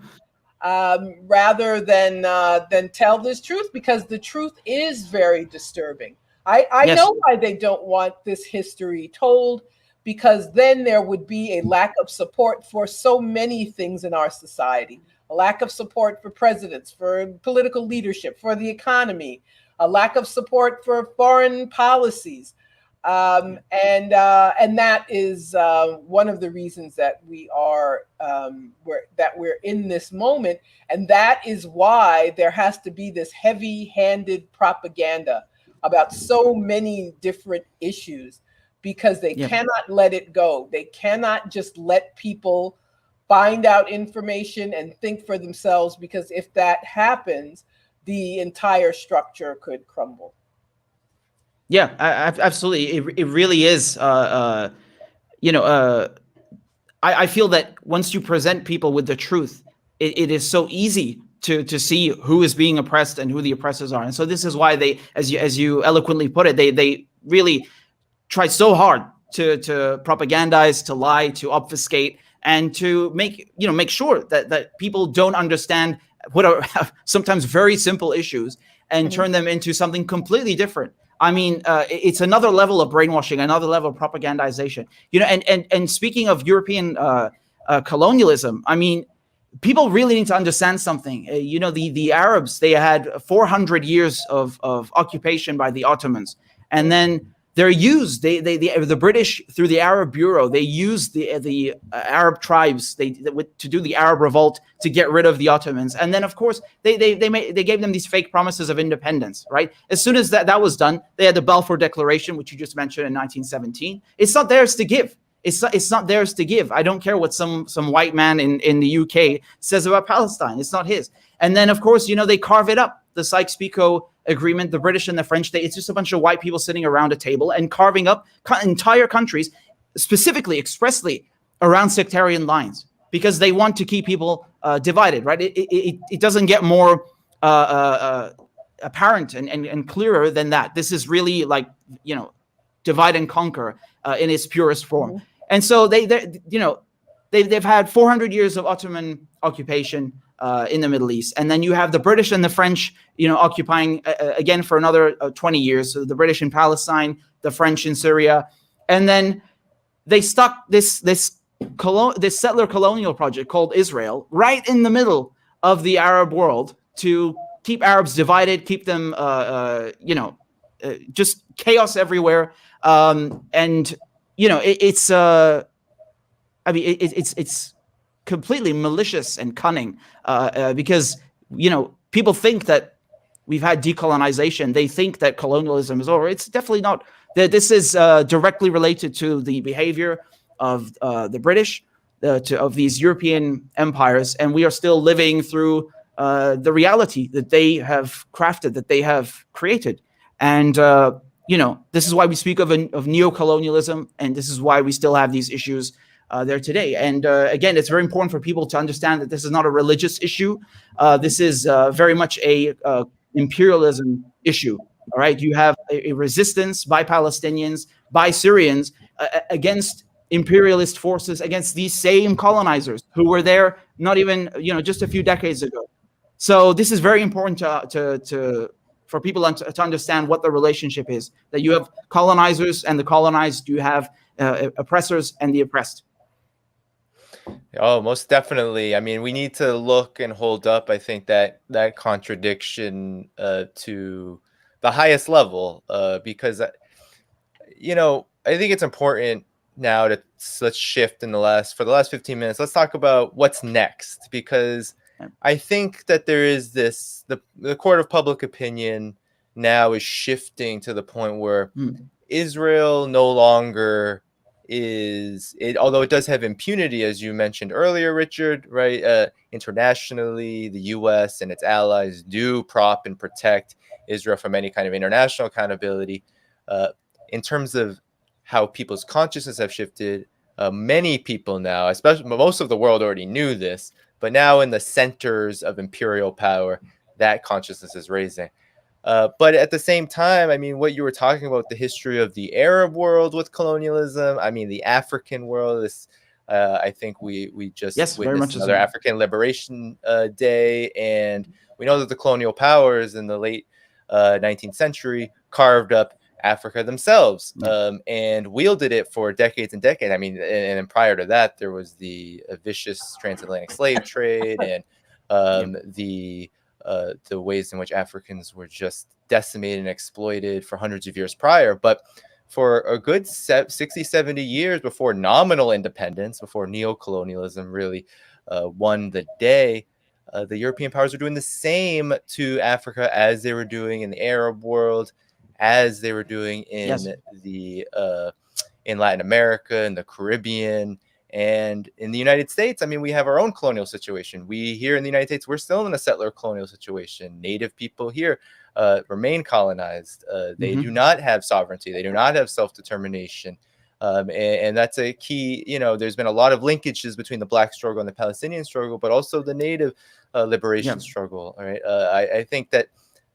Rather than tell this truth, because the truth is very disturbing. I know why they don't want this history told, because then there would be a lack of support for so many things in our society, a lack of support for presidents, for political leadership, for the economy, a lack of support for foreign policies. And that is one of the reasons that we're in this moment, and that is why there has to be this heavy-handed propaganda about so many different issues, because they cannot let it go. They cannot just let people find out information and think for themselves, because if that happens, the entire structure could crumble. Yeah, absolutely. It really is. I feel that once you present people with the truth, it is so easy to see who is being oppressed and who the oppressors are. And so this is why they, as you eloquently put it, they really try so hard to propagandize, to lie, to obfuscate, and to make sure that people don't understand what are sometimes very simple issues and turn them into something completely different. I mean, it's another level of brainwashing, another level of propagandization. And speaking of European colonialism, I mean, people really need to understand something. The Arabs, they had 400 years of occupation by the Ottomans, and then they're used. The British, through the Arab Bureau, they used the Arab tribes to do the Arab revolt to get rid of the Ottomans. And then, of course, they gave them these fake promises of independence. Right? As soon as that was done, they had the Balfour Declaration, which you just mentioned, in 1917. It's not theirs to give. It's not theirs to give. I don't care what some white man in the UK says about Palestine. It's not his. And then, of course, they carve it up. The Sykes-Picot Agreement, the British and the French, it's just a bunch of white people sitting around a table and carving up entire countries, specifically, expressly, around sectarian lines, because they want to keep people divided, right? It doesn't get more apparent and clearer than that. This is really like, divide and conquer in its purest form. And so they've had 400 years of Ottoman occupation in the Middle East, and then you have the British and the French, occupying again for another 20 years. So the British in Palestine, the French in Syria, and then they stuck this settler colonial project called Israel right in the middle of the Arab world to keep Arabs divided, keep them, just chaos everywhere, and it's completely malicious and cunning, because people think that We've had decolonization. They think that colonialism is over. It's definitely not. This is directly related to the behavior of the British, of these European empires, and we are still living through the reality that they have crafted, that they have created. And this is why we speak of neo-colonialism, and this is why we still have these issues there today. And again, it's very important for people to understand that this is not a religious issue. This is very much a imperialism issue. All right, you have a resistance by Palestinians, by Syrians against imperialist forces, against these same colonizers who were there not even just a few decades ago. So this is very important for people to understand what the relationship is. That you have colonizers and the colonized, you have oppressors and the oppressed. Oh, most definitely. I mean, we need to look and hold up, I think, that contradiction to the highest level, because, I think it's important now let's shift for the last 15 minutes. Let's talk about what's next, because I think that there is the court of public opinion now is shifting to the point where Israel no longer although it does have impunity, as you mentioned earlier, Richard, right? Internationally, the US and its allies do prop and protect Israel from any kind of international accountability. In terms of how people's consciousness have shifted, many people now, especially most of the world already knew this, but now in the centers of imperial power, that consciousness is raising. But at the same time, I mean, what you were talking about, the history of the Arab world with colonialism, I mean, the African world, I think we just witnessed another African Liberation Day, and we know that the colonial powers in the late 19th century carved up Africa themselves, and wielded it for decades and decades. I mean, and prior to that, there was the vicious transatlantic slave trade and the ways in which Africans were just decimated and exploited for hundreds of years prior. But for a good 60, 70 years before nominal independence, before neo-colonialism really won the day, the European powers were doing the same to Africa as they were doing in the Arab world, as they were doing in in Latin America, in the Caribbean, and in the United States. I mean, we have our own colonial situation. We here in the United States, we're still in a settler colonial situation. Native people here remain colonized. They do not have sovereignty. They do not have self-determination. And that's a key, there's been a lot of linkages between the Black struggle and the Palestinian struggle, but also the Native liberation struggle. All right. I think that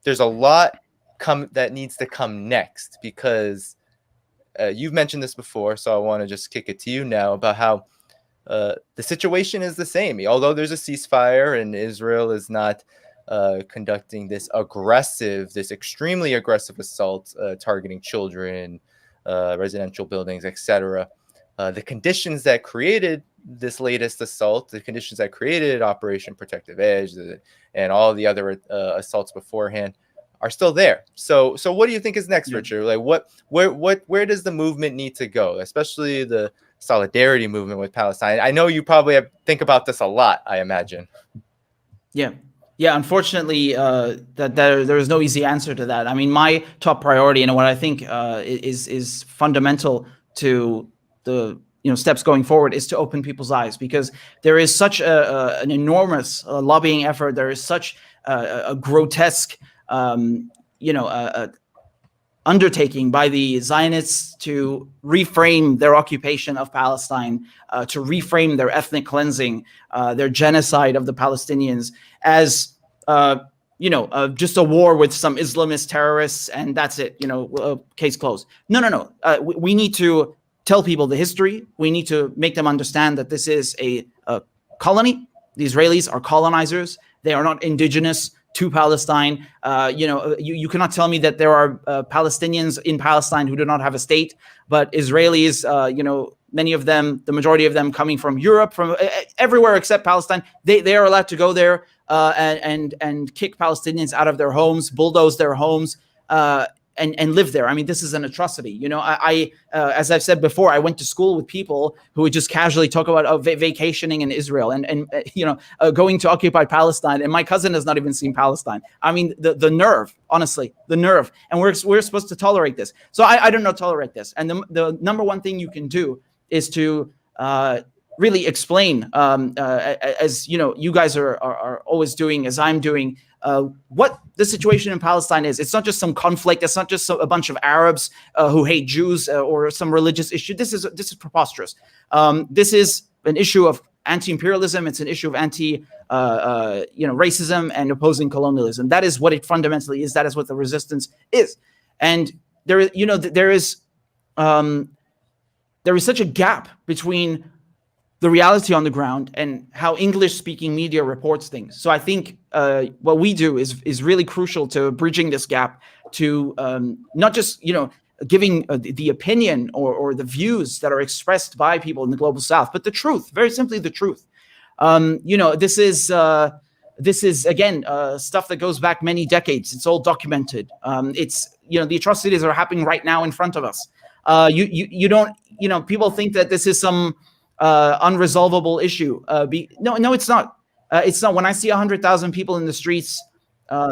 there's a lot that needs to come next, because you've mentioned this before, so I want to just kick it to you now about how the situation is the same. Although there's a ceasefire and Israel is not conducting this extremely aggressive assault targeting children, residential buildings, etc. The conditions that created this latest assault, the conditions that created Operation Protective Edge, and all the other assaults beforehand, are still there. So what do you think is next, Richard? Like where does the movement need to go, especially the solidarity movement with Palestine? I know you probably think about this a lot, I imagine. Yeah. Unfortunately, that there is no easy answer to that. I mean, my top priority and what I think is fundamental to the steps going forward is to open people's eyes, because there is such an enormous lobbying effort. There is such a grotesque undertaking by the Zionists to reframe their occupation of Palestine, to reframe their ethnic cleansing, their genocide of the Palestinians as, just a war with some Islamist terrorists, and that's it, case closed. No. We need to tell people the history. We need to make them understand that this is a colony. The Israelis are colonizers. They are not indigenous to Palestine. You cannot tell me that there are Palestinians in Palestine who do not have a state, but Israelis, many of them, the majority of them coming from Europe, from everywhere except Palestine, they are allowed to go there and kick Palestinians out of their homes, bulldoze their homes, and live there. I mean, this is an atrocity. You know, I as I've said before, I went to school with people who would just casually talk about vacationing in Israel and going to occupied Palestine. And my cousin has not even seen Palestine. I mean, the nerve, honestly, the nerve. And we're supposed to tolerate this. So I do not tolerate this. And the number one thing you can do is to really explain, as you guys are always doing, as I'm doing, what the situation in Palestine is. It's not just some conflict. It's not just a bunch of Arabs who hate Jews or some religious issue. This is preposterous. This is an issue of anti-imperialism. It's an issue of racism and opposing colonialism. That is what it fundamentally is. That is what the resistance is. And there is such a gap between the reality on the ground and how English-speaking media reports things. So I think what we do is really crucial to bridging this gap, to not just giving the opinion or the views that are expressed by people in the global South, but the truth, very simply the truth. This is again stuff that goes back many decades. It's all documented. It's the atrocities are happening right now in front of us. You don't people think that this is some unresolvable issue. No, it's not. It's not. When I see 100,000 people in the streets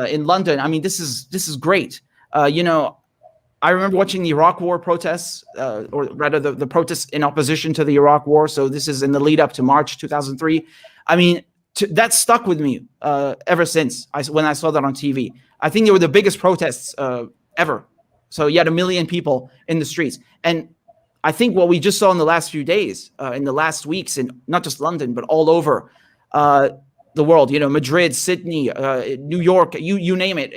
in London, I mean, this is great. I remember watching the Iraq War protests, or rather the protests in opposition to the Iraq War. So this is in the lead up to March 2003. I mean, that stuck with me ever since when I saw that on TV. I think they were the biggest protests ever. So you had 1 million people in the streets. And I think what we just saw in the last few days, in the last weeks, in not just London, but all over the world, Madrid, Sydney, New York, you name it.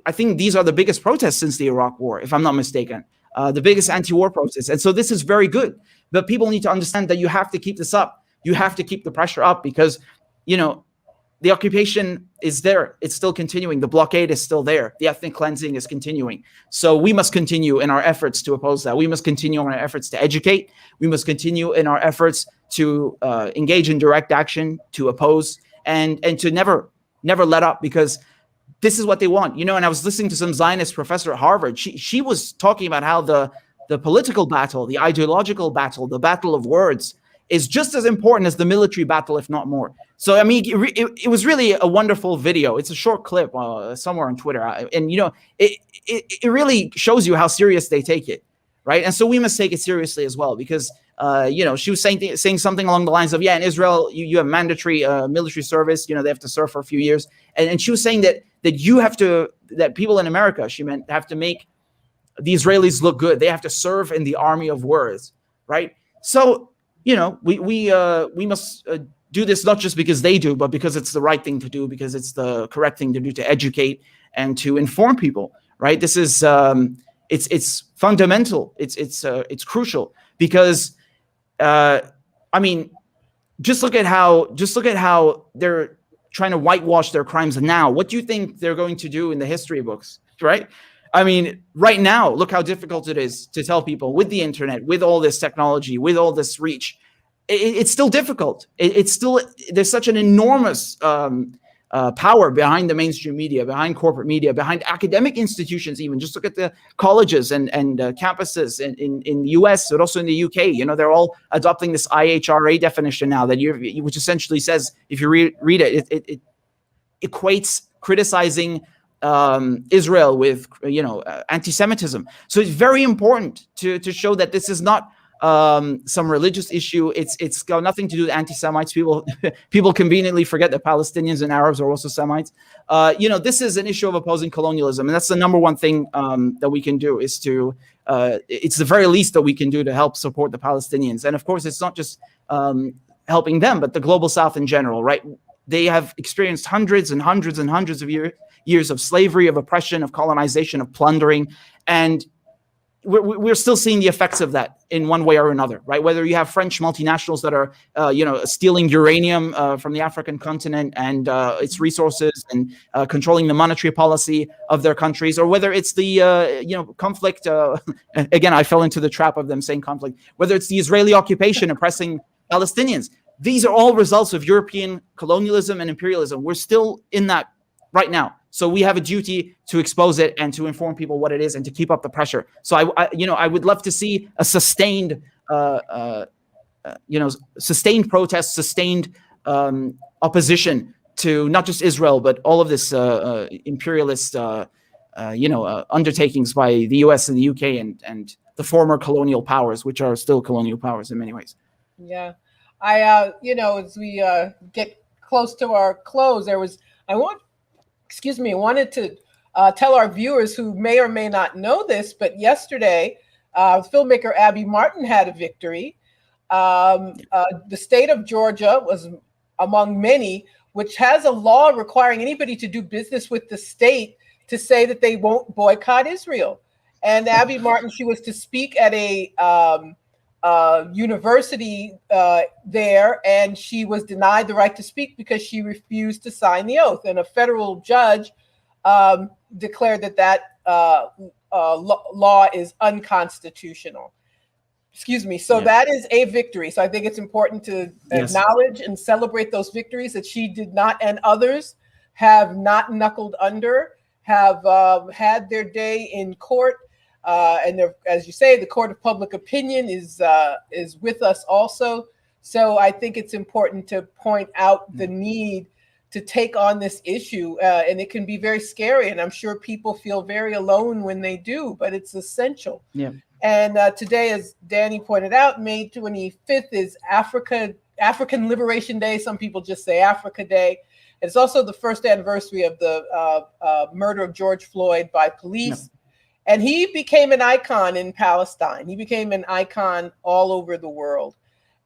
I think these are the biggest protests since the Iraq War, if I'm not mistaken, the biggest anti-war protests. And so this is very good. But people need to understand that you have to keep this up. You have to keep the pressure up because, the occupation is there. It's still continuing. The blockade is still there. The ethnic cleansing is continuing. So we must continue in our efforts to oppose that. We must continue in our efforts to educate. We must continue in our efforts to engage in direct action, to oppose, and to never let up, because this is what they want. And I was listening to some Zionist professor at Harvard. She was talking about how the political battle, the ideological battle, the battle of words is just as important as the military battle, if not more. So, I mean, it was really a wonderful video. It's a short clip somewhere on Twitter. And, it really shows you how serious they take it, right? And so we must take it seriously as well, because, she was saying something along the lines of, in Israel, you have mandatory military service. They have to serve for a few years. And she was saying that that people in America, she meant, have to make the Israelis look good. They have to serve in the army of words, right? So, we must do this not just because they do, but because it's the right thing to do, because it's the correct thing to do, to educate and to inform people, right? This is it's fundamental. It's crucial because I mean, just look at how they're trying to whitewash their crimes now. What do you think they're going to do in the history books, right? I mean, right now, look how difficult it is to tell people with the internet, with all this technology, with all this reach. It's still difficult. There's such an enormous power behind the mainstream media, behind corporate media, behind academic institutions. Even just look at the colleges and campuses in the US, but also in the UK. They're all adopting this IHRA definition now, which essentially says, if you read it, it equates criticizing Israel with anti-Semitism. So it's very important to show that this is not some religious issue. It's got nothing to do with anti-Semites. People conveniently forget that Palestinians and Arabs are also Semites. This is an issue of opposing colonialism, and that's the number one thing that we can do. Is to it's the very least that we can do to help support the Palestinians. And of course, it's not just helping them, but the global South in general, right? They have experienced hundreds and hundreds and hundreds of years of slavery, of oppression, of colonization, of plundering, and we're still seeing the effects of that in one way or another, right? Whether you have French multinationals that are, stealing uranium from the African continent and its resources and controlling the monetary policy of their countries, or whether it's the, conflict. Again, I fell into the trap of them saying conflict. Whether it's the Israeli occupation oppressing Palestinians, these are all results of European colonialism and imperialism. We're still in that right now. So we have a duty to expose it and to inform people what it is and to keep up the pressure. So I would love to see a sustained, sustained protest, sustained opposition to not just Israel, but all of this imperialist, undertakings by the U.S. and the U.K. and the former colonial powers, which are still colonial powers in many ways. Yeah, as we get close to our close, I wanted to tell our viewers who may or may not know this, but yesterday, filmmaker Abby Martin had a victory. The state of Georgia was among many, which has a law requiring anybody to do business with the state to say that they won't boycott Israel. And Abby Martin, she was to speak at a university there, and she was denied the right to speak because she refused to sign the oath. And a federal judge declared that law is unconstitutional. Excuse me. So that is a victory. So I think it's important to acknowledge and celebrate those victories that she did not, and others have not knuckled under, have had their day in court. And as you say, the court of public opinion is with us also. So I think it's important to point out the need to take on this issue. And it can be very scary. And I'm sure people feel very alone when they do, but it's essential. Yeah. And today, as Danny pointed out, May 25th is African Liberation Day. Some people just say Africa Day. It's also the first anniversary of the murder of George Floyd by police. Yeah. And he became an icon in Palestine. He became an icon all over the world.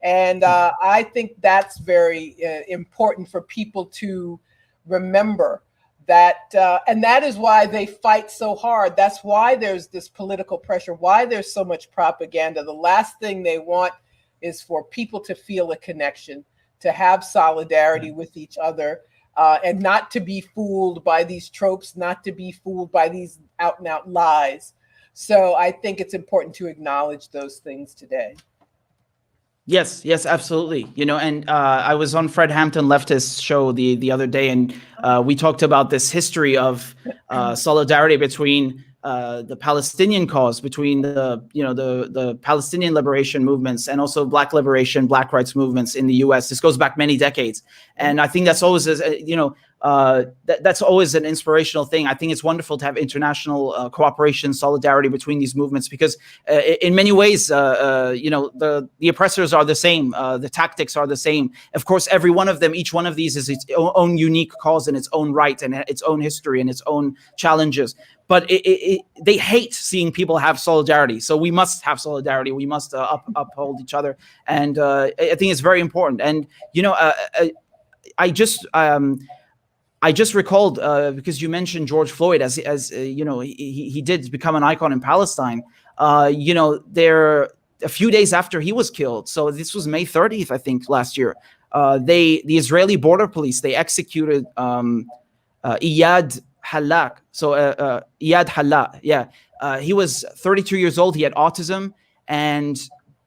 And I think that's very important for people to remember. And that is why they fight so hard. That's why there's this political pressure, why there's so much propaganda. The last thing they want is for people to feel a connection, to have solidarity with each other, and not to be fooled by these tropes, not to be fooled by these out and out lies. So I think it's important to acknowledge those things today. Yes, absolutely. And I was on Fred Hampton Leftist show the other day, and we talked about this history of solidarity between the Palestinian cause, between the Palestinian liberation movements, and also Black liberation, Black rights movements in the U.S. This goes back many decades, and I think that's always that's always an inspirational thing. I think it's wonderful to have international cooperation, solidarity between these movements, because in many ways, the oppressors are the same, the tactics are the same. Of course, every one of them, each one of these is its own unique cause in its own right, and its own history and its own challenges. But they hate seeing people have solidarity. So we must have solidarity. We must uphold each other. And I think it's very important. And, I just recalled, because you mentioned George Floyd, as he did become an icon in Palestine. There a few days after he was killed. So this was May 30th, I think, last year. The Israeli border police, they executed Iyad Halak. So Iyad Halak, he was 32 years old. He had autism, and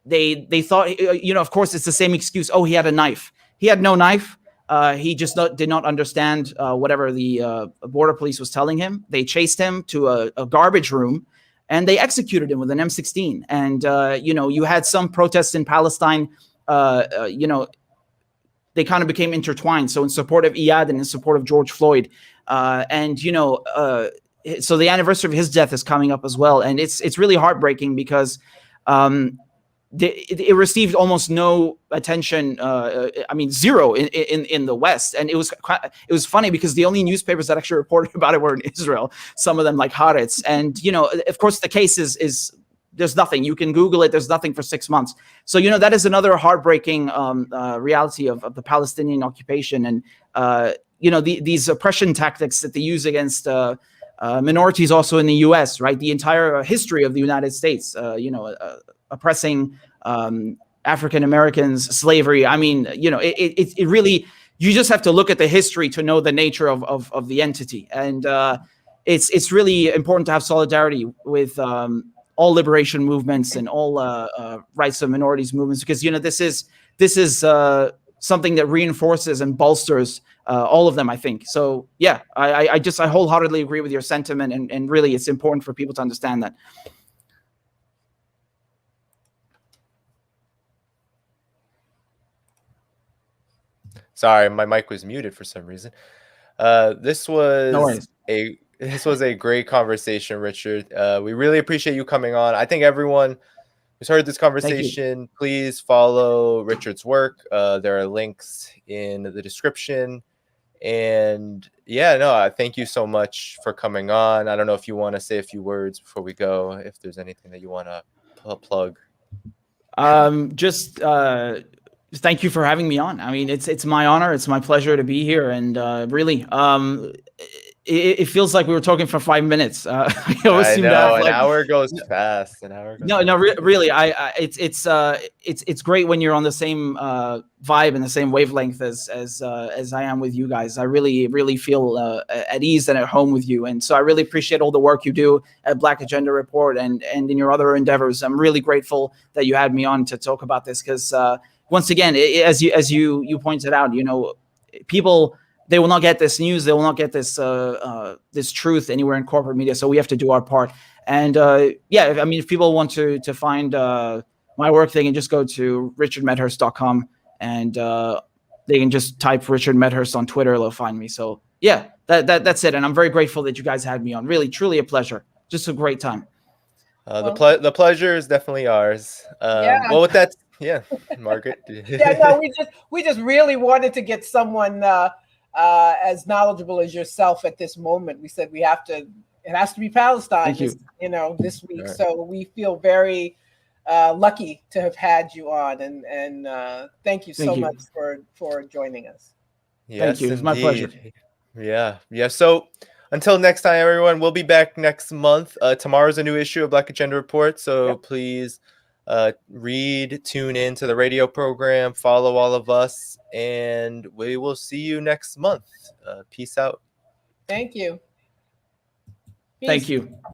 they thought, of course, it's the same excuse. Oh, he had a knife. He had no knife. He just did not understand whatever the border police was telling him. They chased him to a garbage room, and they executed him with an M16. And you had some protests in Palestine. They kind of became intertwined. So in support of Iyad and in support of George Floyd, so the anniversary of his death is coming up as well, and it's really heartbreaking because it received almost no attention. Zero in the West, and it was funny because the only newspapers that actually reported about it were in Israel. Some of them, like Haaretz, and of course, the case is there's nothing. You can Google it. There's nothing for 6 months. So that is another heartbreaking reality of the Palestinian occupation, and these oppression tactics that they use against minorities also in the U.S. Right, the entire history of the United States. Oppressing African Americans, slavery. I mean, it really, you just have to look at the history to know the nature of the entity. And it's really important to have solidarity with all liberation movements and all rights of minorities movements, because this is something that reinforces and bolsters all of them, I think. So yeah, I wholeheartedly agree with your sentiment, and really it's important for people to understand that. Sorry, my mic was muted for some reason. This was a great conversation, Richard. We really appreciate you coming on. I think everyone who's heard this conversation, please follow Richard's work. There are links in the description. And yeah, no, I thank you so much for coming on. I don't know if you want to say a few words before we go, if there's anything that you want to plug. Thank you for having me on. I mean, it's my honor. It's my pleasure to be here. And really, it feels like we were talking for 5 minutes. I know an hour goes fast. Really, it's great when you're on the same vibe and the same wavelength as I am with you guys. I really feel at ease and at home with you, and so I really appreciate all the work you do at Black Agenda Report and in your other endeavors. I'm really grateful that you had me on to talk about this because once again, as you pointed out, people, they will not get this news. They will not get this this truth anywhere in corporate media. So we have to do our part. And yeah, I mean, if people want to find my work, they can just go to richardmedhurst.com and they can just type Richard Medhurst on Twitter. They'll find me. So yeah, that's it. And I'm very grateful that you guys had me on. Really, truly a pleasure. Just a great time. The pleasure is definitely ours. Well, with that, yeah, Margaret. Yeah, no, we just really wanted to get someone as knowledgeable as yourself at this moment. We said it has to be Palestine this week. Right. So we feel very lucky to have had you on, and thank you so much for joining us. Yes, thank you. It's my pleasure. Yeah. So until next time, everyone, we'll be back next month. Tomorrow's a new issue of Black Agenda Report, so please tune in to the radio program, follow all of us, and we will see you next month. Peace out. Thank you. Peace. Thank you.